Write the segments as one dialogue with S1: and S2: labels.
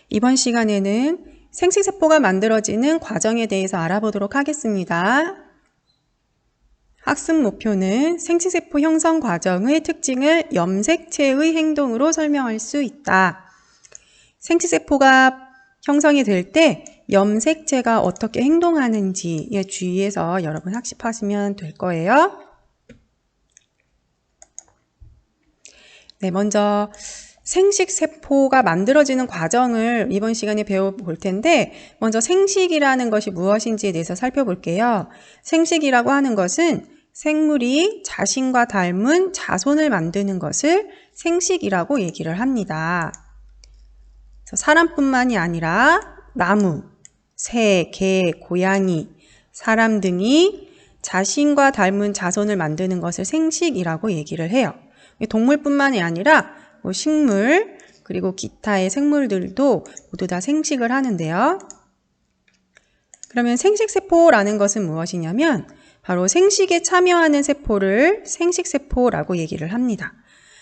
S1: 이번 시간에는 생식세포가 만들어지는 과정에 대해서 알아보도록 하겠습니다. 학습 목표는 생식세포 형성 과정의 특징을 염색체의 행동으로 설명할 수 있다. 생식세포가 형성이 될 때 염색체가 어떻게 행동하는지에 주의해서 여러분 학습하시면 될 거예요. 네, 먼저 생식세포가 만들어지는 과정을 이번 시간에 배워볼 텐데, 먼저 생식이라는 것이 무엇인지에 대해서 살펴볼게요. 생식이라고 하는 것은 생물이 자신과 닮은 자손을 만드는 것을 생식이라고 얘기를 합니다. 사람뿐만이 아니라 나무, 새, 개, 고양이, 사람 등이 자신과 닮은 자손을 만드는 것을 생식이라고 얘기를 해요. 동물뿐만이 아니라 식물, 그리고 기타의 생물들도 모두 다 생식을 하는데요. 그러면 생식세포라는 것은 무엇이냐면 바로 생식에 참여하는 세포를 생식세포라고 얘기를 합니다.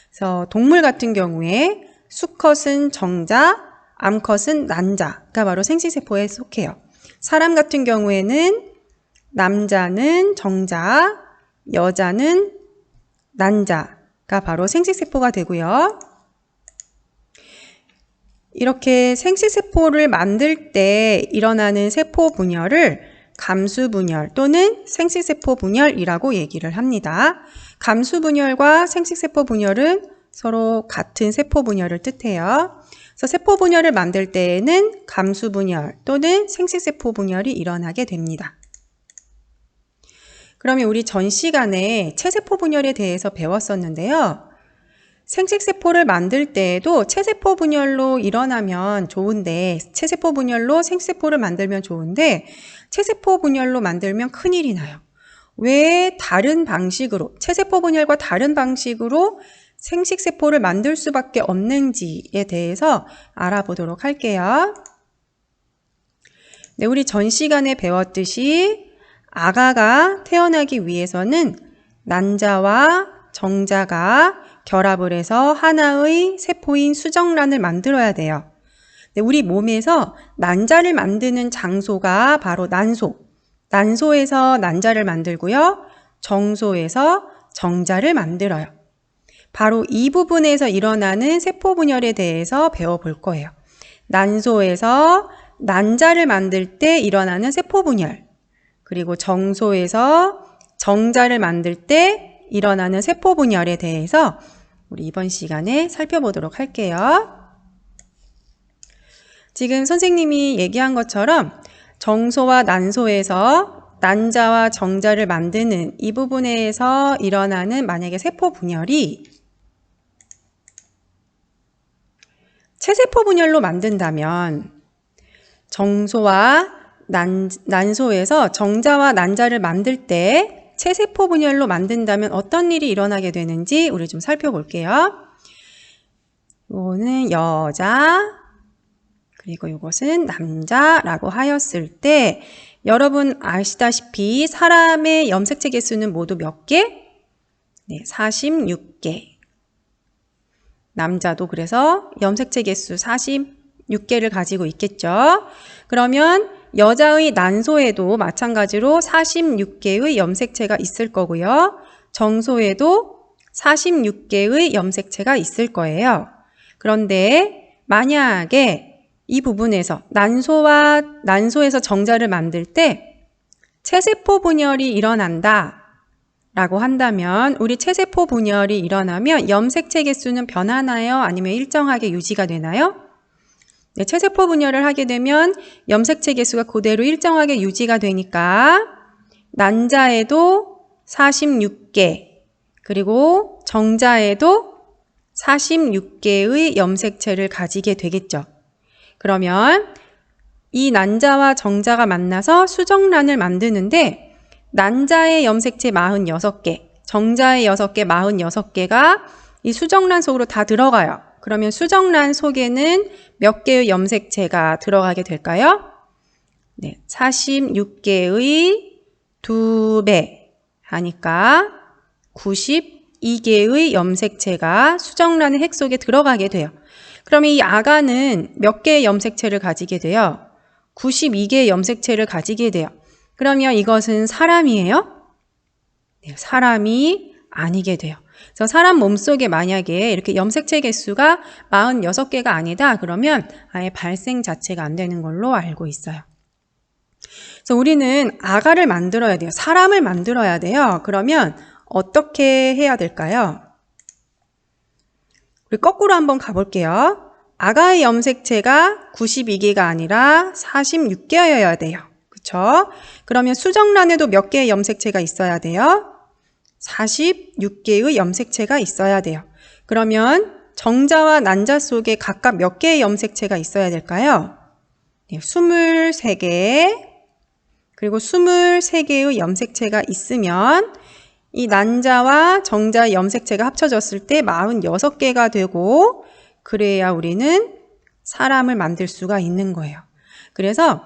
S1: 그래서 동물 같은 경우에 수컷은 정자, 암컷은 난자가 바로 생식세포에 속해요. 사람 같은 경우에는 남자는 정자, 여자는 난자가 바로 생식세포가 되고요. 이렇게 생식세포를 만들 때 일어나는 세포 분열을 감수분열 또는 생식세포 분열이라고 얘기를 합니다. 감수분열과 생식세포 분열은 서로 같은 세포 분열을 뜻해요. 그래서 세포 분열을 만들 때에는 감수분열 또는 생식세포 분열이 일어나게 됩니다. 그러면 우리 전 시간에 체세포 분열에 대해서 배웠었는데요. 생식세포를 만들 때에도 체세포 분열로 일어나면 좋은데, 체세포 분열로 생식세포를 만들면 좋은데, 체세포 분열로 만들면 큰일이 나요. 왜 다른 방식으로, 체세포 분열과 다른 방식으로 생식세포를 만들 수밖에 없는지에 대해서 알아보도록 할게요. 네, 우리 전 시간에 배웠듯이 아가가 태어나기 위해서는 난자와 정자가 결합을 해서 하나의 세포인 수정란을 만들어야 돼요. 네, 우리 몸에서 난자를 만드는 장소가 바로 난소. 난소에서 난자를 만들고요. 정소에서 정자를 만들어요. 바로 이 부분에서 일어나는 세포 분열에 대해서 배워볼 거예요. 난소에서 난자를 만들 때 일어나는 세포 분열, 그리고 정소에서 정자를 만들 때 일어나는 세포 분열에 대해서 우리 이번 시간에 살펴보도록 할게요. 지금 선생님이 얘기한 것처럼 정소와 난소에서 난자와 정자를 만드는 이 부분에서 일어나는 만약에 세포 분열이 체세포 분열로 만든다면 정소와 난소에서 정자와 난자를 만들 때 체세포 분열로 만든다면 어떤 일이 일어나게 되는지 우리 좀 살펴볼게요. 이거는 여자, 그리고 이것은 남자라고 하였을 때 여러분 아시다시피 사람의 염색체 개수는 모두 몇 개? 네, 46개. 남자도 그래서 염색체 개수 46개를 가지고 있겠죠. 그러면 여자의 난소에도 마찬가지로 46개의 염색체가 있을 거고요. 정소에도 46개의 염색체가 있을 거예요. 그런데 만약에 이 부분에서 난소에서 정자를 만들 때 체세포 분열이 일어난다 라고 한다면, 우리 체세포 분열이 일어나면 염색체 개수는 변하나요? 아니면 일정하게 유지가 되나요? 네, 체세포 분열을 하게 되면 염색체 개수가 그대로 일정하게 유지가 되니까 난자에도 46개, 그리고 정자에도 46개의 염색체를 가지게 되겠죠. 그러면 이 난자와 정자가 만나서 수정란을 만드는데 난자의 염색체 46개, 정자의 6개, 46개가 이 수정란 속으로 다 들어가요. 그러면 수정란 속에는 몇 개의 염색체가 들어가게 될까요? 네, 46개의 2배 하니까 92 92개의 염색체가 수정란의 핵 속에 들어가게 돼요. 그러면 이 아가는 몇 개의 염색체를 가지게 돼요? 92개의 염색체를 가지게 돼요. 그러면 이것은 사람이에요? 네, 사람이 아니게 돼요. 그래서 사람 몸속에 만약에 이렇게 염색체 개수가 46개가 아니다 그러면 아예 발생 자체가 안 되는 걸로 알고 있어요. 그래서 우리는 아가를 만들어야 돼요. 사람을 만들어야 돼요. 그러면 어떻게 해야 될까요? 우리 거꾸로 한번 가볼게요. 아가의 염색체가 92개가 아니라 46개여야 돼요. 그쵸? 그러면 수정란에도 몇 개의 염색체가 있어야 돼요? 46개의 염색체가 있어야 돼요. 그러면 정자와 난자 속에 각각 몇 개의 염색체가 있어야 될까요? 네, 23개. 그리고 23개의 염색체가 있으면 이 난자와 정자의 염색체가 합쳐졌을 때 46개가 되고 그래야 우리는 사람을 만들 수가 있는 거예요. 그래서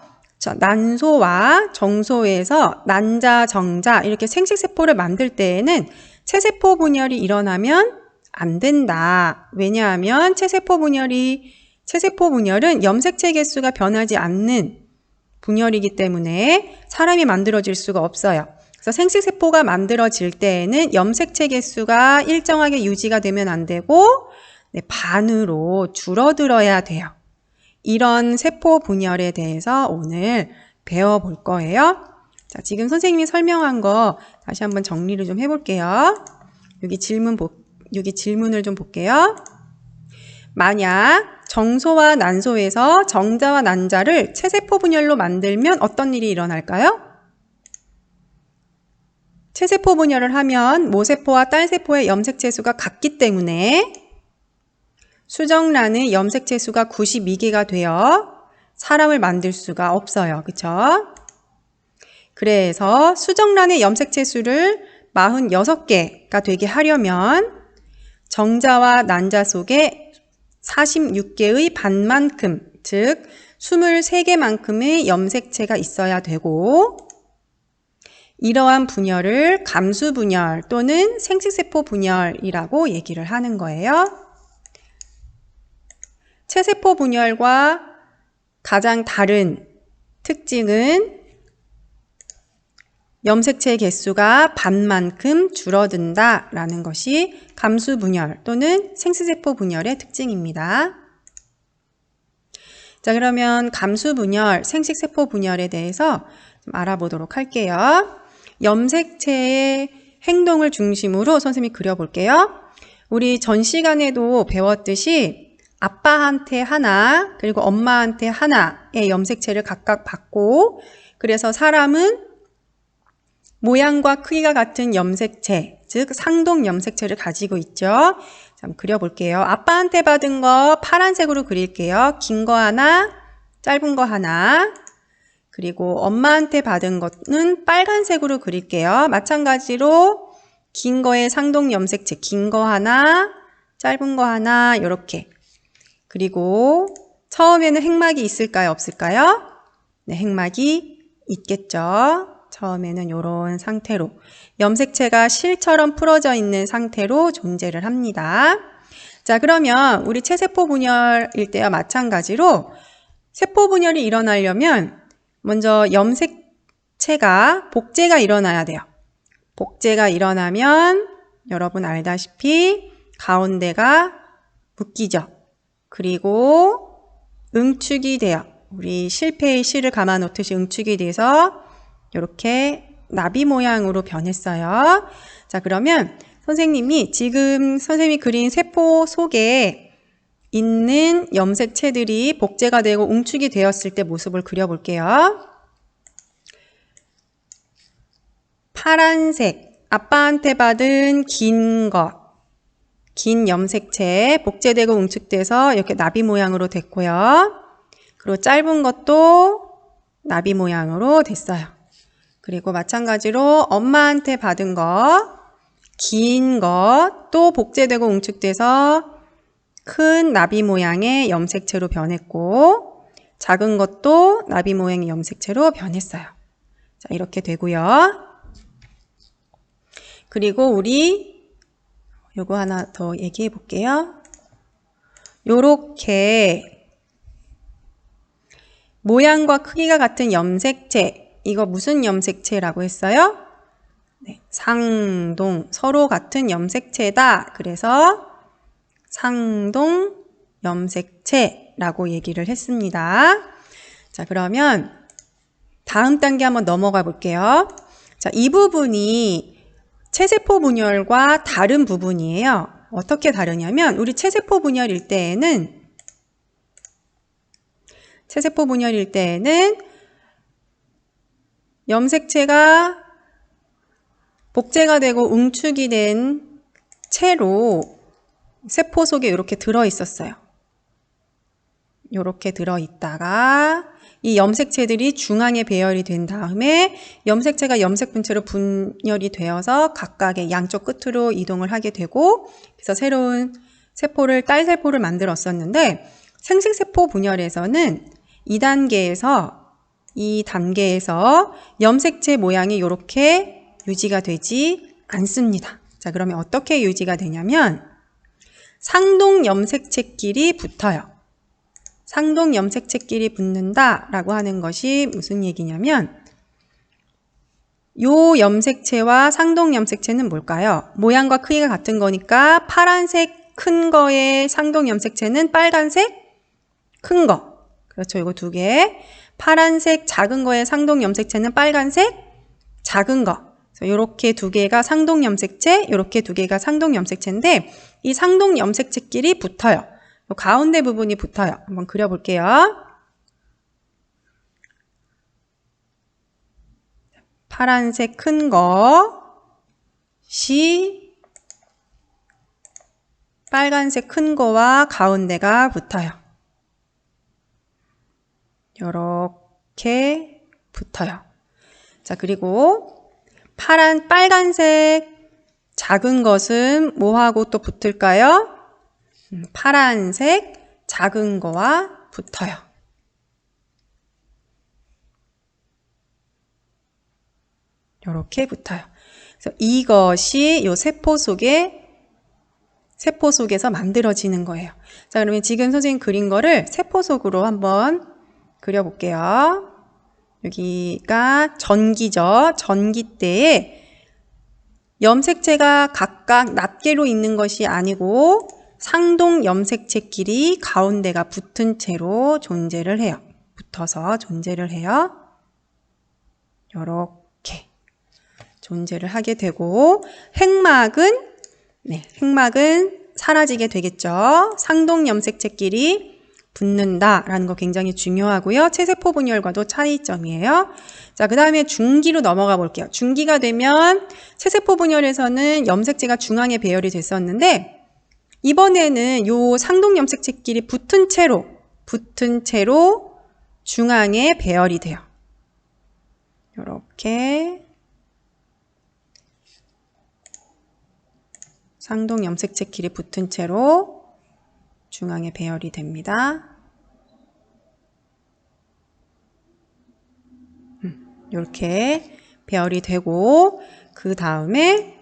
S1: 난소와 정소에서 난자, 정자 이렇게 생식세포를 만들 때에는 체세포 분열이 일어나면 안 된다. 왜냐하면 체세포 분열은 염색체 개수가 변하지 않는 분열이기 때문에 사람이 만들어질 수가 없어요. 그래서 생식세포가 만들어질 때에는 염색체 개수가 일정하게 유지가 되면 안 되고 반으로 줄어들어야 돼요. 이런 세포 분열에 대해서 오늘 배워볼 거예요. 자, 지금 선생님이 설명한 거 다시 한번 정리를 좀 해볼게요. 여기 질문을 좀 볼게요. 만약 정소와 난소에서 정자와 난자를 체세포 분열로 만들면 어떤 일이 일어날까요? 체세포 분열을 하면 모세포와 딸세포의 염색체 수가 같기 때문에 수정란의 염색체 수가 92개가 되어 사람을 만들 수가 없어요. 그쵸? 그래서 수정란의 염색체 수를 46개가 되게 하려면 정자와 난자 속에 46개의 반만큼, 즉 23개만큼의 염색체가 있어야 되고 이러한 분열을 감수분열 또는 생식세포 분열이라고 얘기를 하는 거예요. 체세포 분열과 가장 다른 특징은 염색체 개수가 반만큼 줄어든다라는 것이 감수분열 또는 생식세포 분열의 특징입니다. 자, 그러면 감수분열, 생식세포 분열에 대해서 좀 알아보도록 할게요. 염색체의 행동을 중심으로 선생님이 그려볼게요. 우리 전 시간에도 배웠듯이 아빠한테 하나, 그리고 엄마한테 하나의 염색체를 각각 받고 그래서 사람은 모양과 크기가 같은 염색체, 즉 상동 염색체를 가지고 있죠. 자, 한번 그려볼게요. 아빠한테 받은 거 파란색으로 그릴게요. 긴 거 하나, 짧은 거 하나. 그리고 엄마한테 받은 거는 빨간색으로 그릴게요. 마찬가지로 긴 거에 상동 염색체, 긴 거 하나, 짧은 거 하나 이렇게. 그리고 처음에는 핵막이 있을까요? 없을까요? 네, 핵막이 있겠죠. 처음에는 이런 상태로 염색체가 실처럼 풀어져 있는 상태로 존재를 합니다. 자, 그러면 우리 체세포 분열일 때와 마찬가지로 세포 분열이 일어나려면 먼저 염색체가 복제가 일어나야 돼요. 복제가 일어나면 여러분 알다시피 가운데가 묶이죠. 그리고 응축이 돼요. 우리 실패의 실을 감아 놓듯이 응축이 돼서 이렇게 나비 모양으로 변했어요. 자, 그러면 선생님이 지금 선생님이 그린 세포 속에 있는 염색체들이 복제가 되고 웅축이 되었을 때 모습을 그려볼게요. 파란색, 아빠한테 받은 긴 염색체 복제되고 웅축돼서 이렇게 나비 모양으로 됐고요. 그리고 짧은 것도 나비 모양으로 됐어요. 그리고 마찬가지로 엄마한테 받은 거, 긴 것 또 복제되고 웅축돼서 큰 나비 모양의 염색체로 변했고 작은 것도 나비 모양의 염색체로 변했어요. 자, 이렇게 되고요. 그리고 우리 요거 하나 더 얘기해 볼게요. 요렇게 모양과 크기가 같은 염색체, 이거 무슨 염색체라고 했어요? 네, 상동, 서로 같은 염색체다. 그래서 상동 염색체라고 얘기를 했습니다. 자, 그러면 다음 단계 한번 넘어가 볼게요. 자, 이 부분이 체세포 분열과 다른 부분이에요. 어떻게 다르냐면 우리 체세포 분열일 때에는 염색체가 복제가 되고 웅축이 된 채로 세포 속에 이렇게 들어 있었어요. 이렇게 들어 있다가 이 염색체들이 중앙에 배열이 된 다음에 염색체가 염색분체로 분열이 되어서 각각의 양쪽 끝으로 이동을 하게 되고, 그래서 새로운 세포를, 딸세포를 만들었었는데, 생식세포 분열에서는 이 단계에서 염색체 모양이 이렇게 유지가 되지 않습니다. 자, 그러면 어떻게 유지가 되냐면 상동 염색체끼리 붙어요. 상동 염색체끼리 붙는다라고 하는 것이 무슨 얘기냐면, 요 염색체와 상동 염색체는 뭘까요? 모양과 크기가 같은 거니까 파란색 큰 거의 상동 염색체는 빨간색 큰 거. 그렇죠. 이거 두 개. 파란색 작은 거의 상동 염색체는 빨간색 작은 거. 이렇게 두 개가 상동 염색체, 이렇게 두 개가 상동 염색체인데 이 상동 염색체끼리 붙어요. 가운데 부분이 붙어요. 한번 그려볼게요. 파란색 큰 것이 빨간색 큰 거와 가운데가 붙어요. 이렇게 붙어요. 자, 그리고 빨간색 작은 것은 뭐하고 또 붙을까요? 파란색 작은 거와 붙어요. 이렇게 붙어요. 그래서 이것이 이 세포 속에서 만들어지는 거예요. 자, 그러면 지금 선생님 그린 거를 세포 속으로 한번 그려볼게요. 여기가 전기죠. 전기 때에 염색체가 각각 낱개로 있는 것이 아니고 상동 염색체끼리 가운데가 붙은 채로 존재를 해요. 붙어서 존재를 해요. 이렇게 존재를 하게 되고 핵막은 사라지게 되겠죠. 상동 염색체끼리 붙는다라는 거 굉장히 중요하고요. 체세포 분열과도 차이점이에요. 자, 그 다음에 중기로 넘어가 볼게요. 중기가 되면 체세포 분열에서는 염색체가 중앙에 배열이 됐었는데 이번에는 요 상동 염색체끼리 붙은 채로 중앙에 배열이 돼요. 이렇게 상동 염색체끼리 붙은 채로 중앙에 배열이 됩니다. 이렇게 배열이 되고 그 다음에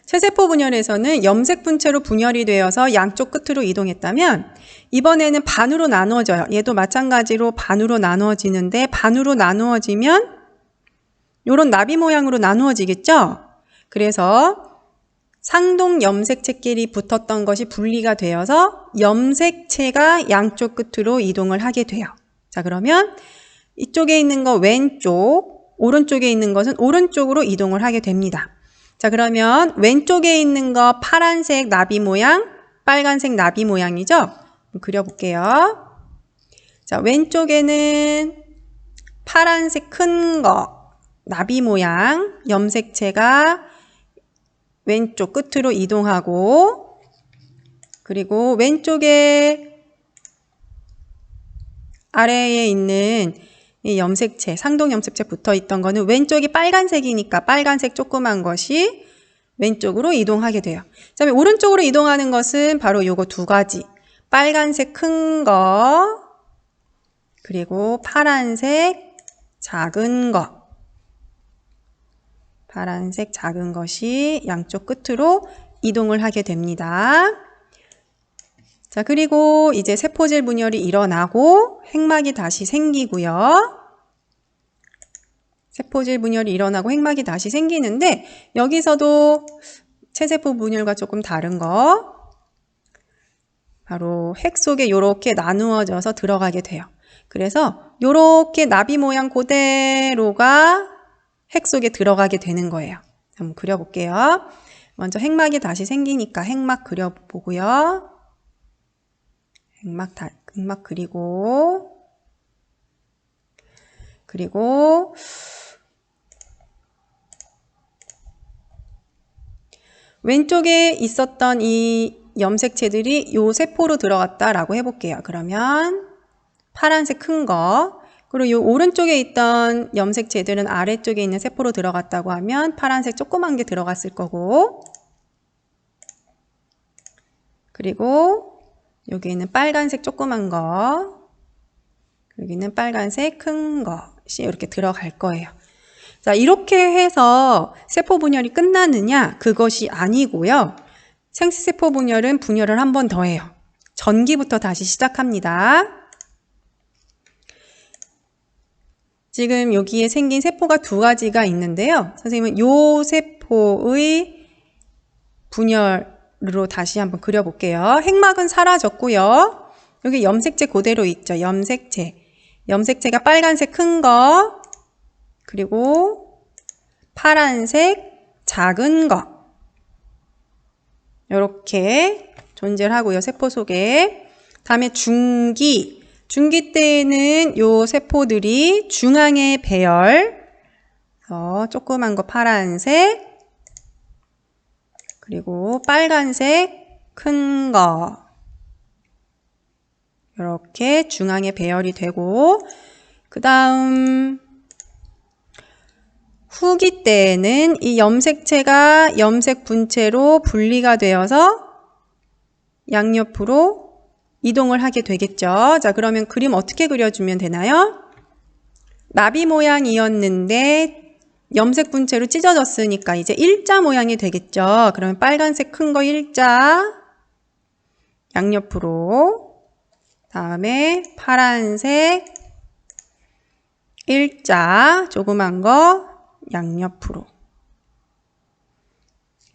S1: 체세포 분열에서는 염색 분체로 분열이 되어서 양쪽 끝으로 이동했다면 이번에는 반으로 나누어져요. 얘도 마찬가지로 반으로 나누어지는데 반으로 나누어지면 이런 나비 모양으로 나누어지겠죠? 그래서 상동 염색체끼리 붙었던 것이 분리가 되어서 염색체가 양쪽 끝으로 이동을 하게 돼요. 자, 그러면 이쪽에 있는 거 왼쪽, 오른쪽에 있는 것은 오른쪽으로 이동을 하게 됩니다. 자, 그러면 왼쪽에 있는 거 파란색 나비 모양, 빨간색 나비 모양이죠? 그려볼게요. 자, 왼쪽에는 파란색 큰 거, 나비 모양, 염색체가 왼쪽 끝으로 이동하고, 그리고 왼쪽에 아래에 있는 이 염색체, 상동 염색체 붙어 있던 거는 왼쪽이 빨간색이니까 빨간색 조그만 것이 왼쪽으로 이동하게 돼요. 그다음에 오른쪽으로 이동하는 것은 바로 요거 두 가지. 빨간색 큰 거, 그리고 파란색 작은 거. 파란색 작은 것이 양쪽 끝으로 이동을 하게 됩니다. 자, 그리고 이제 세포질 분열이 일어나고 핵막이 다시 생기고요. 세포질 분열이 일어나고 핵막이 다시 생기는데 여기서도 체세포 분열과 조금 다른 거 바로 핵 속에 이렇게 나누어져서 들어가게 돼요. 그래서 이렇게 나비 모양 그대로가 핵 속에 들어가게 되는 거예요. 한번 그려볼게요. 먼저 핵막이 다시 생기니까 핵막 그려보고요. 핵막 그리고 왼쪽에 있었던 이 염색체들이 요 세포로 들어갔다라고 해볼게요. 그러면 파란색 큰 거, 그리고 요 오른쪽에 있던 염색체들은 아래쪽에 있는 세포로 들어갔다고 하면 파란색 조그만 게 들어갔을 거고, 그리고 여기에는 빨간색 조그만 거, 여기는 빨간색 큰 것이 이렇게 들어갈 거예요. 자, 이렇게 해서 세포 분열이 끝나느냐? 그것이 아니고요. 생시세포 분열은 분열을 한 번 더 해요. 전기부터 다시 시작합니다. 지금 여기에 생긴 세포가 두 가지가 있는데요. 선생님은 요 세포의 분열로 다시 한번 그려볼게요. 핵막은 사라졌고요. 여기 염색체 그대로 있죠. 염색체가 빨간색 큰 거, 그리고 파란색 작은 거, 이렇게 존재를 하고요. 세포 속에. 다음에 중기 때에는 요 세포들이 중앙에 배열, 조그만 거 파란색, 그리고 빨간색 큰 거, 이렇게 중앙에 배열이 되고, 그 다음 후기 때에는 이 염색체가 염색 분체로 분리가 되어서 양옆으로 이동을 하게 되겠죠. 자, 그러면 그림 어떻게 그려주면 되나요? 나비 모양이었는데 염색 분체로 찢어졌으니까 이제 일자 모양이 되겠죠. 그러면 빨간색 큰 거 일자, 양옆으로, 다음에 파란색 일자, 조그만 거 양옆으로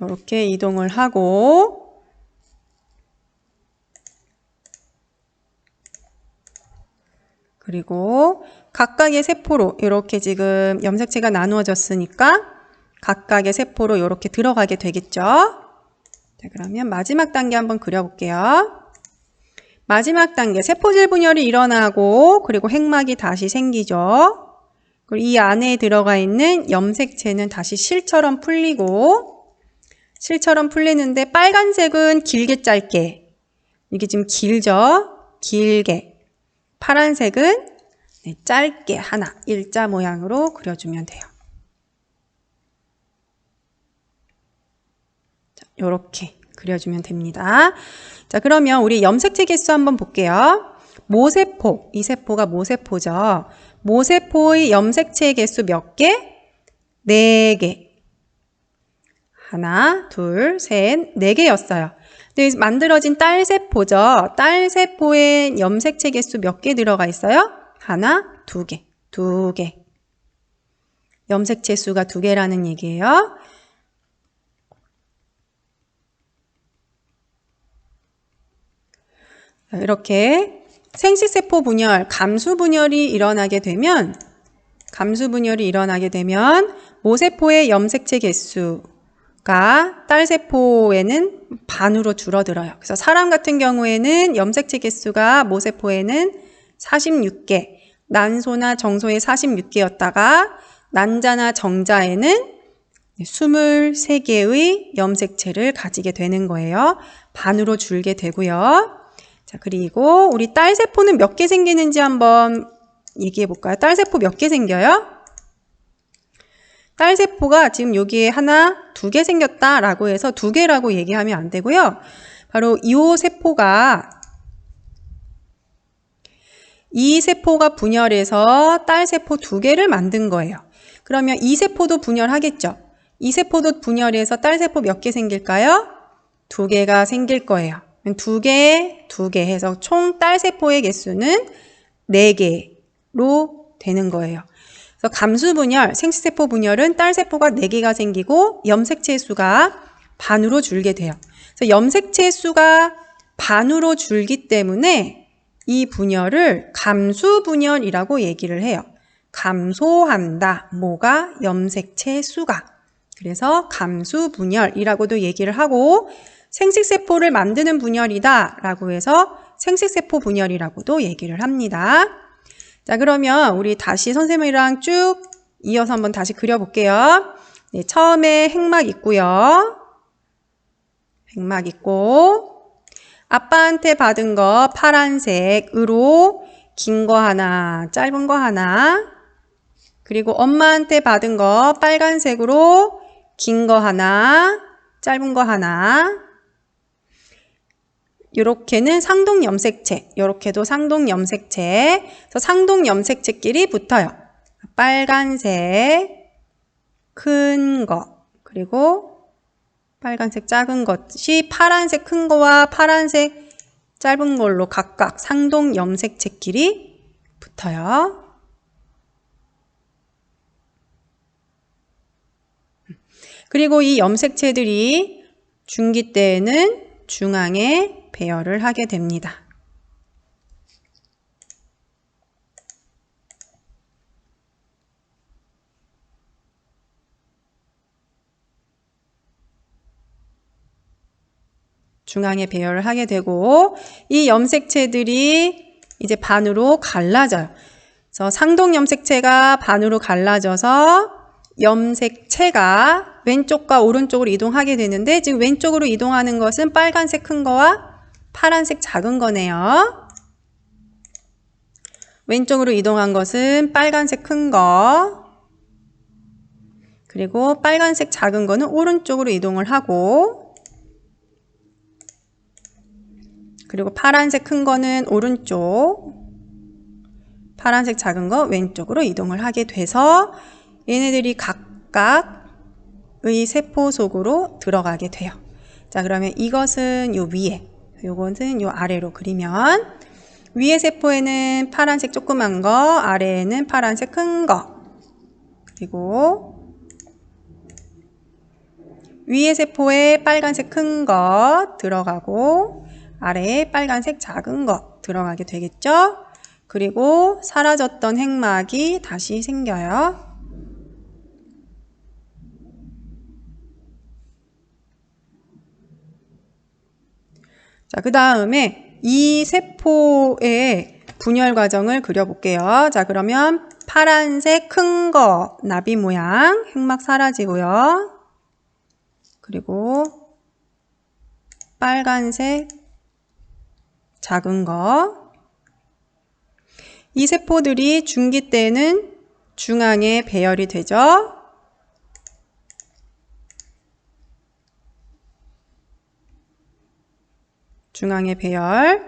S1: 이렇게 이동을 하고, 그리고 각각의 세포로 이렇게 지금 염색체가 나누어졌으니까 각각의 세포로 이렇게 들어가게 되겠죠. 자, 그러면 마지막 단계 한번 그려볼게요. 마지막 단계 세포질 분열이 일어나고 그리고 핵막이 다시 생기죠. 그리고 이 안에 들어가 있는 염색체는 다시 실처럼 풀리는데 빨간색은 길게 짧게, 이게 지금 길죠? 길게. 파란색은 짧게 하나, 일자 모양으로 그려주면 돼요. 자, 이렇게 그려주면 됩니다. 자, 그러면 우리 염색체 개수 한번 볼게요. 모세포, 이 세포가 모세포죠. 모세포의 염색체 개수 몇 개? 4개. 하나, 둘, 셋, 4개였어요. 근데 만들어진 딸세포죠. 딸세포의 염색체 개수 몇 개 들어가 있어요? 하나, 2개, 2개. 염색체 수가 2개라는 얘기예요. 이렇게 생식세포 분열, 감수 분열이 일어나게 되면 모세포의 염색체 개수가 딸세포에는 반으로 줄어들어요. 그래서 사람 같은 경우에는 염색체 개수가 모세포에는 46개, 난소나 정소에 46개였다가 난자나 정자에는 23개의 염색체를 가지게 되는 거예요. 반으로 줄게 되고요. 자, 그리고 우리 딸세포는 몇 개 생기는지 한번 얘기해 볼까요? 딸세포 몇 개 생겨요? 딸세포가 지금 여기에 하나, 2개 생겼다라고 해서 2개라고 얘기하면 안 되고요. 바로 이 세포가 분열해서 딸세포 2개를 만든 거예요. 그러면 이 세포도 분열하겠죠. 이 세포도 분열해서 딸세포 몇 개 생길까요? 2개가 생길 거예요. 2개, 2개 해서 총 딸세포의 개수는 4개로 되는 거예요. 그래서 감수분열, 생식세포 분열은 딸세포가 4개가 생기고 염색체 수가 반으로 줄게 돼요. 그래서 염색체 수가 반으로 줄기 때문에 이 분열을 감수분열이라고 얘기를 해요. 감소한다. 뭐가? 염색체 수가. 그래서 감수분열이라고도 얘기를 하고 생식세포를 만드는 분열이다 라고 해서 생식세포 분열이라고도 얘기를 합니다. 자, 그러면 우리 다시 선생님이랑 쭉 이어서 한번 다시 그려볼게요. 네, 처음에 핵막 있고요. 핵막 있고 아빠한테 받은 거 파란색으로 긴 거 하나, 짧은 거 하나, 그리고 엄마한테 받은 거 빨간색으로 긴 거 하나, 짧은 거 하나. 요렇게는 상동염색체, 요렇게도 상동염색체. 그래서 상동염색체끼리 붙어요. 빨간색, 큰 거, 그리고 빨간색 작은 것이 파란색 큰 거와 파란색 짧은 걸로 각각 상동염색체끼리 붙어요. 그리고 이 염색체들이 중기 때에는 중앙에 배열을 하게 됩니다. 중앙에 배열을 하게 되고 이 염색체들이 이제 반으로 갈라져요. 그래서 상동염색체가 반으로 갈라져서 염색체가 왼쪽과 오른쪽으로 이동하게 되는데 지금 왼쪽으로 이동하는 것은 빨간색 큰 거와 파란색 작은 거네요. 왼쪽으로 이동한 것은 빨간색 큰 거, 그리고 빨간색 작은 거는 오른쪽으로 이동을 하고, 그리고 파란색 큰 거는 오른쪽, 파란색 작은 거 왼쪽으로 이동을 하게 돼서 얘네들이 각각의 세포 속으로 들어가게 돼요. 자, 그러면 이것은 요 위에, 요것은 요 아래로 그리면 위에 세포에는 파란색 조그만 거, 아래에는 파란색 큰 거, 그리고 위에 세포에 빨간색 큰 거 들어가고 아래에 빨간색 작은 거 들어가게 되겠죠? 그리고 사라졌던 핵막이 다시 생겨요. 자, 그 다음에 이 세포의 분열 과정을 그려볼게요. 자, 그러면 파란색 큰 거, 나비 모양, 핵막 사라지고요. 그리고 빨간색 작은 거. 이 세포들이 중기 때는 중앙에 배열이 되죠. 중앙에 배열.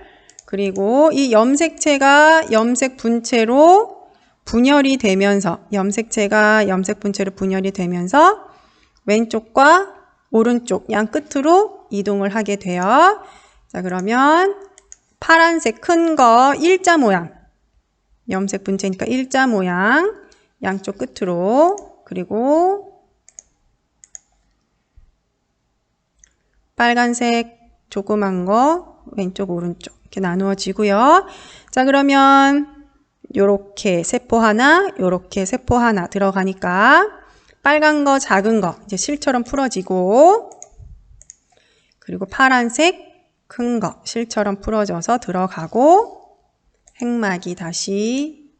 S1: 그리고 이 염색체가 염색 분체로 분열이 되면서 염색체가 염색 분체로 분열이 되면서 왼쪽과 오른쪽 양 끝으로 이동을 하게 돼요. 자, 그러면 파란색 큰 거 일자 모양, 염색 분체니까 일자 모양 양쪽 끝으로, 그리고 빨간색 조그만 거 왼쪽 오른쪽 이렇게 나누어지고요. 자, 그러면 요렇게 세포 하나, 요렇게 세포 하나 들어가니까 빨간 거 작은 거 이제 실처럼 풀어지고, 그리고 파란색 큰 거 실처럼 풀어져서 들어가고 핵막이 다시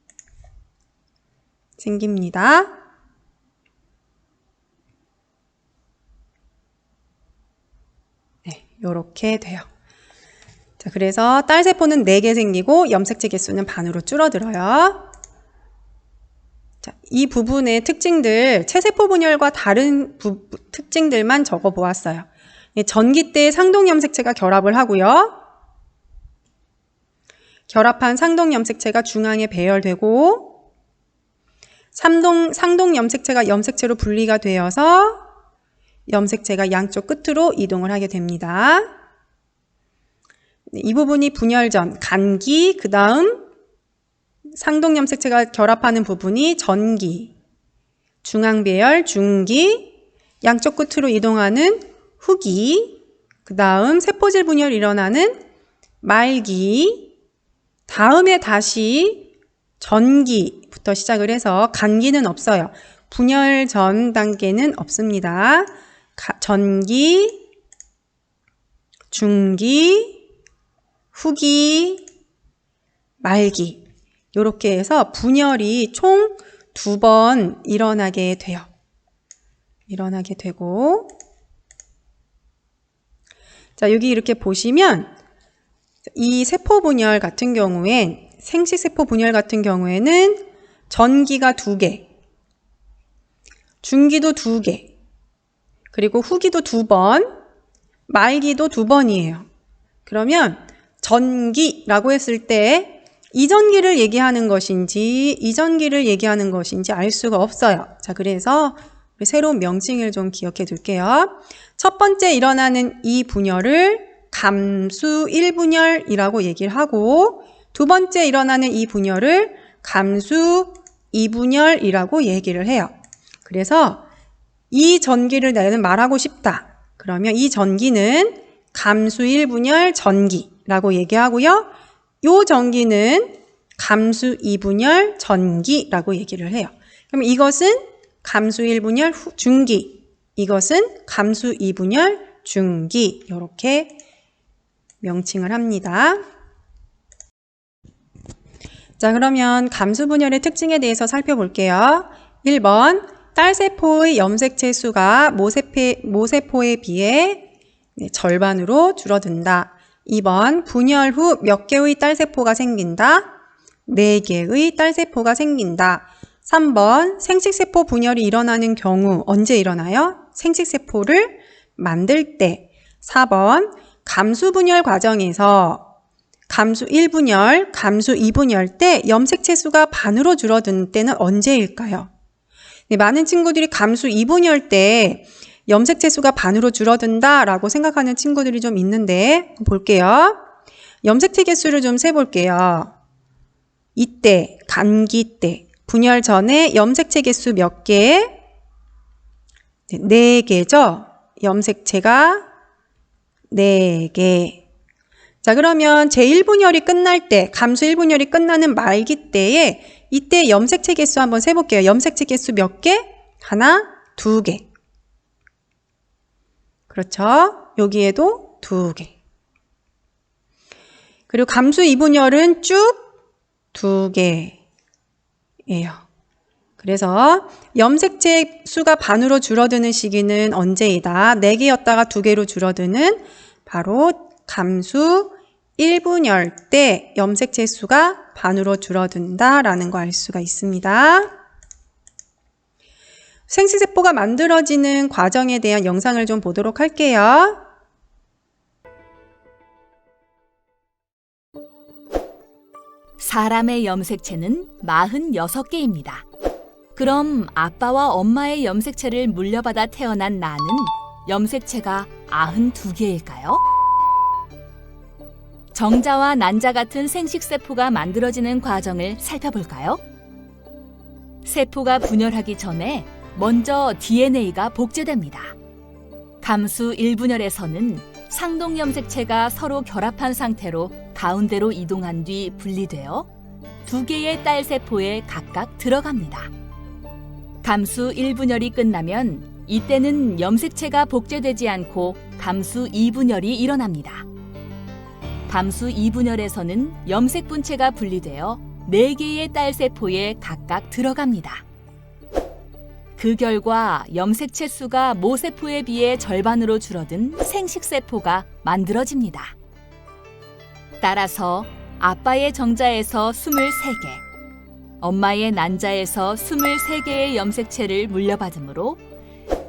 S1: 생깁니다. 네, 요렇게 돼요. 자, 그래서 딸세포는 4개 생기고 염색체 개수는 반으로 줄어들어요. 자, 이 부분의 특징들, 체세포 분열과 다른 특징들만 적어 보았어요. 네, 전기 때 상동염색체가 결합을 하고요. 결합한 상동염색체가 중앙에 배열되고 상동염색체가 염색체로 분리가 되어서 염색체가 양쪽 끝으로 이동을 하게 됩니다. 이 부분이 분열 전, 간기, 그 다음 상동 염색체가 결합하는 부분이 전기, 중앙배열, 중기, 양쪽 끝으로 이동하는 후기, 그 다음 세포질 분열이 일어나는 말기, 다음에 다시 전기부터 시작을 해서 간기는 없어요. 분열 전 단계는 없습니다. 전기, 중기, 후기, 말기 이렇게 해서 분열이 총 2번 일어나게 돼요. 일어나게 되고, 자, 여기 이렇게 보시면 이 세포 분열 같은 경우엔, 생식세포 분열 같은 경우에는 전기가 2개, 중기도 2개, 그리고 후기도 2번, 말기도 2번이에요. 그러면 전기라고 했을 때 이전기를 얘기하는 것인지 이전기를 얘기하는 것인지 알 수가 없어요. 자, 그래서 우리 새로운 명칭을 좀 기억해 둘게요. 첫 번째 일어나는 이 분열을 감수 1분열이라고 얘기를 하고, 두 번째 일어나는 이 분열을 감수 2분열이라고 얘기를 해요. 그래서 이 전기를 나는 말하고 싶다. 그러면 이 전기는 감수 1분열 전기라고 얘기하고요. 이 전기는 감수 2분열 전기라고 얘기를 해요. 그럼 이것은 감수 1분열 중기, 이것은 감수 2분열 중기, 이렇게 명칭을 합니다. 자, 그러면 감수 분열의 특징에 대해서 살펴볼게요. 1번, 딸세포의 염색체 수가 모세포에 비해 절반으로 줄어든다. 2번, 분열 후 몇 개의 딸세포가 생긴다? 4개의 딸세포가 생긴다. 3번, 생식세포 분열이 일어나는 경우 언제 일어나요? 생식세포를 만들 때. 4번, 감수 분열 과정에서 감수 1분열, 감수 2분열 때 염색체 수가 반으로 줄어드는 때는 언제일까요? 네, 많은 친구들이 감수 2분열 때 염색체 수가 반으로 줄어든다라고 생각하는 친구들이 좀 있는데, 볼게요. 염색체 개수를 좀 세볼게요. 이때, 간기 때, 분열 전에 염색체 개수 몇 개? 네, 4개죠? 염색체가 4개. 자, 그러면 제1분열이 끝날 때, 감수 1분열이 끝나는 말기 때에 이때 염색체 개수 한번 세볼게요. 염색체 개수 몇 개? 하나, 2개. 그렇죠? 여기에도 2개. 그리고 감수 2분열은 쭉 2개예요. 그래서 염색체 수가 반으로 줄어드는 시기는 언제이다? 4개였다가 2개로 줄어드는 바로 감수 1분열 때 염색체 수가 반으로 줄어든다라는 거 알 수가 있습니다. 생식세포가 만들어지는 과정에 대한 영상을 좀 보도록 할게요.
S2: 사람의 염색체는 46개입니다. 그럼 아빠와 엄마의 염색체를 물려받아 태어난 나는 염색체가 92개일까요? 정자와 난자 같은 생식세포가 만들어지는 과정을 살펴볼까요? 세포가 분열하기 전에 먼저 DNA가 복제됩니다. 감수 1분열에서는 상동 염색체가 서로 결합한 상태로 가운데로 이동한 뒤 분리되어 2개의 딸세포에 각각 들어갑니다. 감수 1분열이 끝나면 이때는 염색체가 복제되지 않고 감수 2분열이 일어납니다. 감수 2분열에서는 염색분체가 분리되어 4개의 딸세포에 각각 들어갑니다. 그 결과 염색체 수가 모세포에 비해 절반으로 줄어든 생식세포가 만들어집니다. 따라서 아빠의 정자에서 23개, 엄마의 난자에서 23개의 염색체를 물려받으므로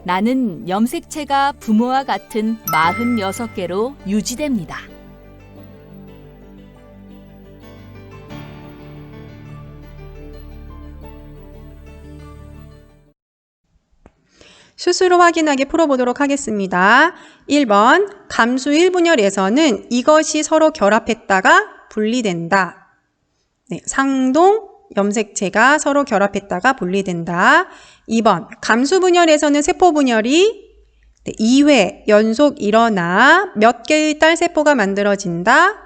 S2: 나는 염색체가 부모와 같은 46개로 유지됩니다.
S1: 스스로 확인하게 풀어보도록 하겠습니다. 1번, 감수 1분열에서는 이것이 서로 결합했다가 분리된다. 네, 상동, 염색체가 서로 결합했다가 분리된다. 2번, 감수 분열에서는 세포 분열이 2회 연속 일어나 몇 개의 딸세포가 만들어진다?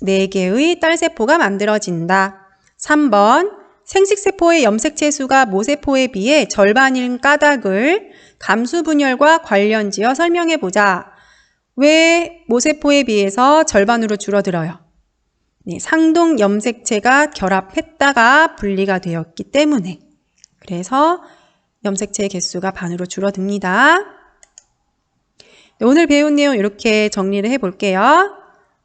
S1: 4개의 딸세포가 만들어진다. 3번, 생식세포의 염색체 수가 모세포에 비해 절반인 까닭을 감수 분열과 관련지어 설명해보자. 왜 모세포에 비해서 절반으로 줄어들어요? 네, 상동 염색체가 결합했다가 분리가 되었기 때문에. 그래서 염색체의 개수가 반으로 줄어듭니다. 네, 오늘 배운 내용 이렇게 정리를 해볼게요.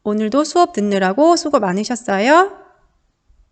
S1: 오늘도 수업 듣느라고 수고 많으셨어요.